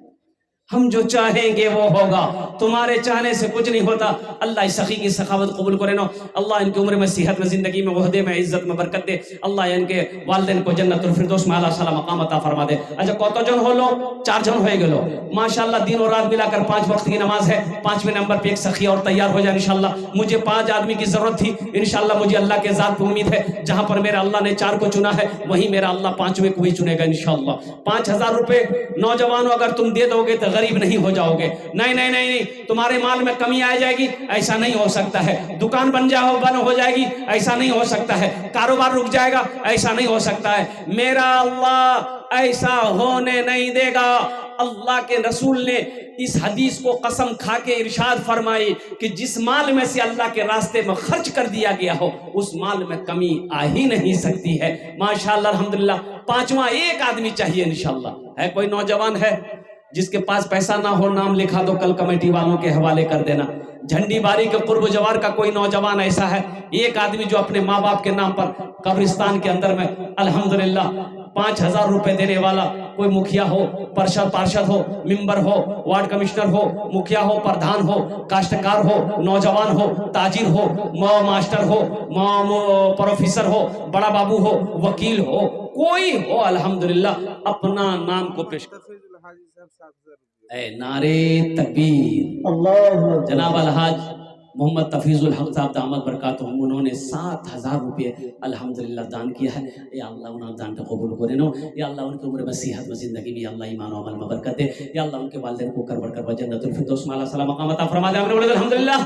हम जो चाहेंगे वो होगा, तुम्हारे चाहने से कुछ नहीं होता। अल्लाह इस सखी की सखावत कबूल करे ना। अल्लाह इनकी उम्र में, सेहत में, जिंदगी में, वहदे में, इज्जत में बरकत दे। अल्लाह इनके वालिदैन को जन्नतुल फिरदौस में आला साला मकाम अता फरमा दे। अच्छा कत जन हो लो? 4 जन हो गेलो माशाअल्लाह। दिन और रात मिलाकर 5 वक्त की नमाज है। 5वें नंबर पे एक सखी और तैयार हो जाए इंशाअल्लाह। मुझे 5 आदमी की जरूरत थी इंशाअल्लाह। मुझे अल्लाह के जात पे उम्मीद है, जहां पर मेरा अल्लाह ने 4 को चुना है वहीं मेरा अल्लाह 5वें को भी चुनेगा इंशाअल्लाह। 5000 रुपए नौजवानों अगर तुम दे दोगे तो गरीब नहीं हो जाओगे। नहीं नहीं नहीं नहीं, तुम्हारे माल में कमी आ जाएगी, ऐसा नहीं हो सकता है। दुकान बन हो जाएगी, ऐसा नहीं हो सकता है। कारोबार रुक जाएगा, ऐसा नहीं हो सकता है। मेरा अल्लाह ऐसा होने नहीं देगा। अल्लाह के रसूल ने इस हदीस को कसम खा के इरशाद फरमाई कि जिस माल में से अल्लाह के रास्ते में खर्च कर दिया गया हो उस माल में कमी आ ही नहीं सकती है। माशाअल्लाह अल्हम्दुलिल्लाह। 5वां एक आदमी चाहिए इंशाअल्लाह। है कोई नौजवान है जिसके पास पैसा ना हो? नाम लिखा दो, कल कमेटी वालों के हवाले कर देना। झंडी बारी के कुर्ब जवार का कोई नौजवान ऐसा है? एक आदमी जो अपने माँ बाप के नाम पर कब्रिस्तान के अंदर में अल्हम्दुलिल्लाह 5000 रुपए देने वाला कोई मुखिया हो, पार्षद हो, मेंबर हो, वार्ड कमिश्नर हो, मुखिया हो, प्रधान हो, काश्तकार हो, नौजवान हो, ताजिर हो, मास्टर हो, प्रोफेसर हो, बड़ा बाबू हो, वकील हो, कोई हो अल्हम्दुलिल्लाह अपना नाम को पेश कर। नारे तकबीर अल्लाह। जनाब अलहाज मोहम्मद तफीजुल हक साहब दामद बरकातुहुम, उन्होंने 7000 रुपये अल्हम्दुलिल्लाह दान किया है। या अल्लाह उन्होंने दान को कबूल करे नो। या अल्लाह उनकी उम्र में, सेहत में, जिंदगी में अल्लाह ईमान और अमल में बरकत दे। या अल्लाह उनके वालिदैन को कर बढ़कर जन्नतुल फिरदौस में आला साला मकाम अता फरमा दे। अल्हम्दुलिल्लाह।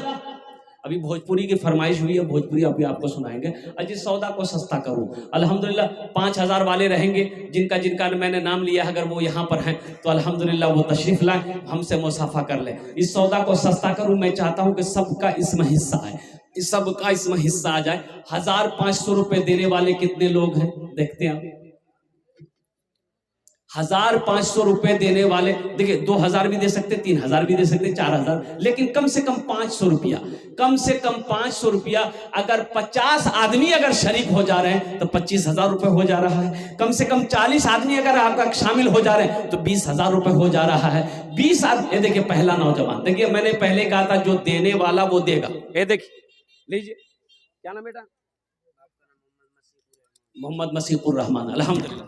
अभी भोजपुरी की फरमाइश हुई है, भोजपुरी अभी आपको सुनाएंगे। अजी सौदा को सस्ता करूं अल्हम्दुलिल्लाह। 5000 वाले रहेंगे जिनका जिनका मैंने नाम लिया, अगर वो यहाँ पर हैं तो अल्हम्दुलिल्लाह वो तशरीफ लाए, हमसे मुसाफा कर ले। इस सौदा को सस्ता करूं, मैं चाहता हूं कि सबका इसमें हिस्सा है, सबका इसमें हिस्सा आ जाए। 1500 रुपए देने वाले कितने लोग हैं देखते हैं आप। 1500 रुपए देने वाले, देखिए 2000 भी दे सकते, 3000 भी दे सकते, 4000, लेकिन कम से कम 500 रुपया, कम से कम 500 रुपया। अगर 50 आदमी अगर शरीक हो जा रहे हैं तो 25,000 रुपए हो जा रहा है। कम से कम 40 आदमी अगर आपका शामिल हो जा रहे हैं तो 20,000 रुपए हो जा रहा है। 20 आदमी, ये देखिए पहला नौजवान, देखिए मैंने पहले कहा था जो देने वाला वो देगा। ये देखिए लीजिए, क्या नाम बेटा? मोहम्मद मसीहुर रहमान। अल्हम्दुलिल्लाह।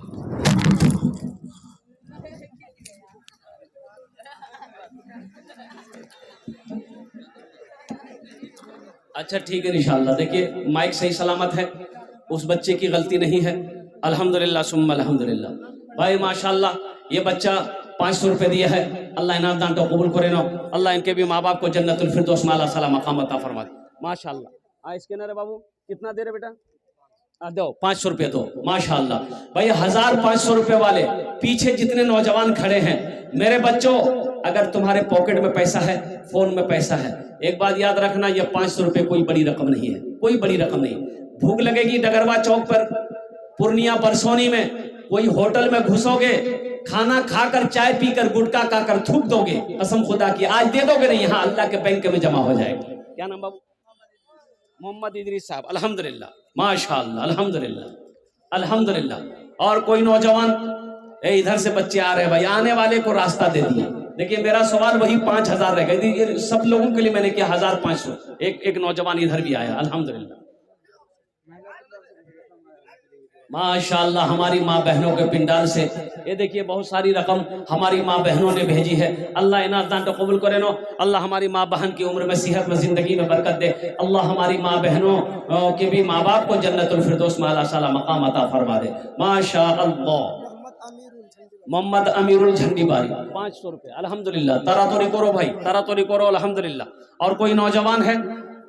अच्छा ठीक है इंशाअल्लाह। देखिए माइक सही सलामत है, उस बच्चे की गलती नहीं है। अल्हम्दुलिल्लाह सुम्मा अल्हम्दुलिल्लाह। भाई माशाअल्लाह ये बच्चा 500 रुपए दिया है। अल्लाह इनाम दान तो कबूल करे ना। अल्लाह इनके भी माँ बाप को जन्नतुल फिरदौस में आला साला मकाम अता फरमा दे। माशाअल्लाह। स्कैनर है बाबू, कितना दे रहे बेटा? दो 500 रुपये दो। माशाअल्लाह भाई 1500 रुपए वाले पीछे जितने नौजवान खड़े हैं, मेरे बच्चों अगर तुम्हारे पॉकेट में पैसा है, फोन में पैसा है, एक बात याद रखना, ये 500 रुपये कोई बड़ी रकम नहीं है, कोई बड़ी रकम नहीं। भूख लगेगी डगरवा चौक पर, पूर्णिया परसोनी में कोई होटल में घुसोगे, खाना खाकर, चाय पीकर, गुटखा खाकर थूक दोगे, कसम खुदा की आज दे दोगे नहीं, यहाँ अल्लाह के बैंक में जमा हो जाएगा। क्या नाम बाबू? मोहम्मद इदरीस साहब। अल्हम्दुलिल्लाह माशाअल्लाह अल्हम्दुलिल्लाह अल्हम्दुलिल्लाह। और कोई नौजवान? इधर से बच्चे आ रहे हैं भाई, आने वाले को रास्ता दे दिए। देखिए मेरा सवाल वही 5000 रह गए, ये सब लोगों के लिए मैंने किया 1500। एक नौजवान इधर भी आया अल्हम्दुलिल्लाह माशाअल्लाह। हमारी माँ बहनों के पिंडाल से ये देखिए बहुत सारी रकम हमारी माँ बहनों ने भेजी है। अल्लाह इनाम दान तो कबूल करे नो। अल्लाह हमारी माँ बहन की उम्र में, सेहत में, जिंदगी में बरकत दे। अल्लाह हमारी माँ बहनों के भी माँ बाप को जन्नतुल फिरदौस में आला साला मकाम अता फरमा दे। माशाअल्लाह। मोहम्मद अमीरुल झंडी बारी 500 रुपए अल्हम्दुलिल्लाह। तारा तोरी करो भाई, तारा तोरी करो अल्हम्दुलिल्लाह। और कोई नौजवान है?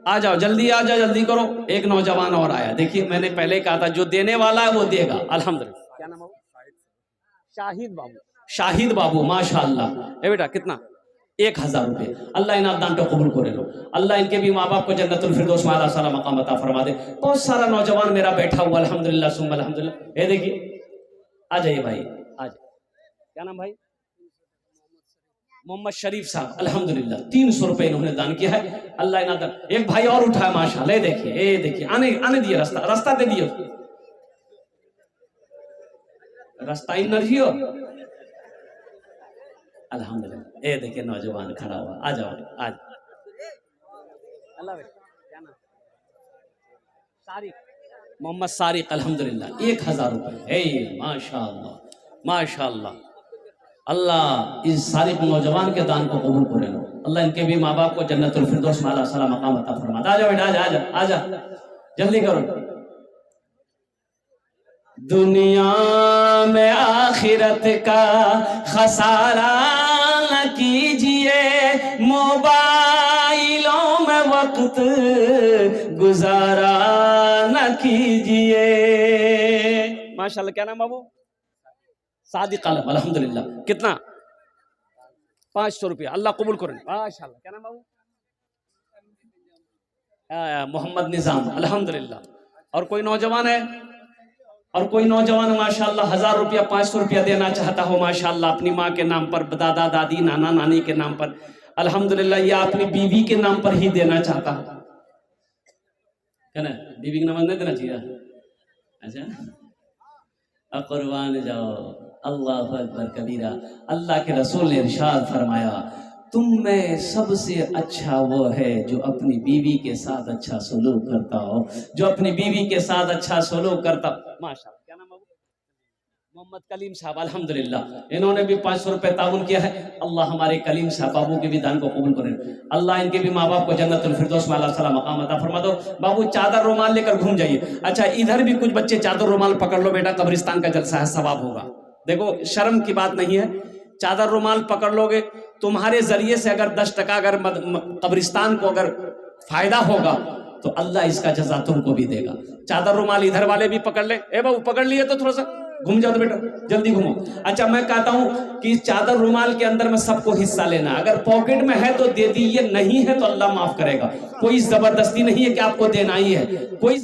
आ जाओ जल्दी, आ जाओ जल्दी करो। एक नौजवान और आया, देखिए मैंने पहले कहा था जो देने वाला है वो देगा अल्हम्दुलिल्लाह। क्या नाम है? शाहिद बाबू। शाहिद बाबू माशाअल्लाह। ए बेटा कितना? 1000 रुपये। अल्लाह इनाम दान तो कबूल करे लो। अल्लाह इनके भी माँ बाप को जन्नतुल फिरदौस में आला साला मकाम अता फरमा दे। बहुत सारा नौजवान मेरा बैठा हुआ अल्हम्दुलिल्लाह सुम्मा अल्हम्दुलिल्लाह। ये देखिए आ जाइए भाई, आ जाइए। क्या नाम भाई? मोहम्मद शरीफ साहब। अल्हम्दुलिल्लाह 300 रुपए इन्होंने दान किया है। अल्लाह इनाम दान। एक भाई और उठा है माशाअल्लाह, ये देखिए आने दिए, रास्ता दे दिए, रास्ता इन नर्जियो। अल्हम्दुलिल्लाह। ये देखिए नौजवान खड़ा हुआ, आ जाओ आज। अल्लाह क्या नाम? सारिक, मोहम्मद सारिक, अल्हम्दुलिल्लाह 1000 रुपये। माशाअल्लाह माशाअल्लाह। अल्लाह इस सारिक नौजवान के दान को कबूल करे। अल्लाह इनके भी माँ बाप को जन्नतुल फिरदौस में आला सला मकाम अता फरमा। आ जाओ बेटा, आ जा जल्दी करो। दुनिया में आखिरत का खसारा न कीजिए, मोबाइलों में वक्त गुजारा न कीजिए। माशाल्लाह। क्या नाम बाबू? सादिक आलम, अल्हम्दुलिल्लाह। कितना? 500 रुपया। अल्लाह कबूल करें। माशाल्लाह। क्या नाम बाबू? मोहम्मद निजाम, अल्हम्दुलिल्लाह। और कोई नौजवान है? और कोई नौजवान माशाल्लाह 1000 रुपया 500 रुपया देना चाहता हो माशाल्लाह, अपनी माँ के नाम पर, दादा दादी नाना नानी के नाम पर, अल्हम्दुलिल्लाह, या अपनी बीवी के नाम पर ही देना चाहता हो, क्या ना? बीवी के नाम नहीं देना चाहिए? अच्छा, कुर्बान जाओ। अल्लाह अकबर कबीरा। अल्लाह के रसूल ने इरशाद फरमाया, तुम में सबसे अच्छा वो है जो अपनी बीवी के साथ अच्छा सलूक करता हो, जो अपनी बीवी के साथ अच्छा सलूक करता। माशाअल्लाह। क्या नाम है? मोहम्मद कलीम साहब, अल्हम्दुलिल्लाह। इन्होंने भी 500 रुपये ताउन किया है। अल्लाह हमारे कलीम साहब बाबू के भी दान को कबूल करे। अल्लाह इनके भी माँ बाप को जन्नतुल फिरदौस में आला सला मकाम अता फरमा दो। बाबू चादर रुमाल लेकर घूम जाइए। अच्छा, इधर भी कुछ बच्चे चादर रुमाल पकड़ लो बेटा, कब्रिस्तान का जलसा है, सवाब होगा। देखो शर्म की बात नहीं है, चादर रुमाल पकड़ लोगे, तुम्हारे जरिए से अगर 10% अगर कब्रिस्तान को अगर फायदा होगा तो अल्लाह इसका जज़ा तुमको भी देगा। चादर रुमाल इधर वाले भी पकड़ ले। ए बाबू पकड़ लिए तो थोड़ा सा घूम जाओ तो बेटा, जल्दी घूमो। अच्छा, मैं कहता हूं कि चादर रुमाल के अंदर में सबको हिस्सा लेना। अगर पॉकेट में है तो दे दीजिए, नहीं है तो अल्लाह माफ करेगा। कोई जबरदस्ती नहीं है कि आपको देना ही है। कोई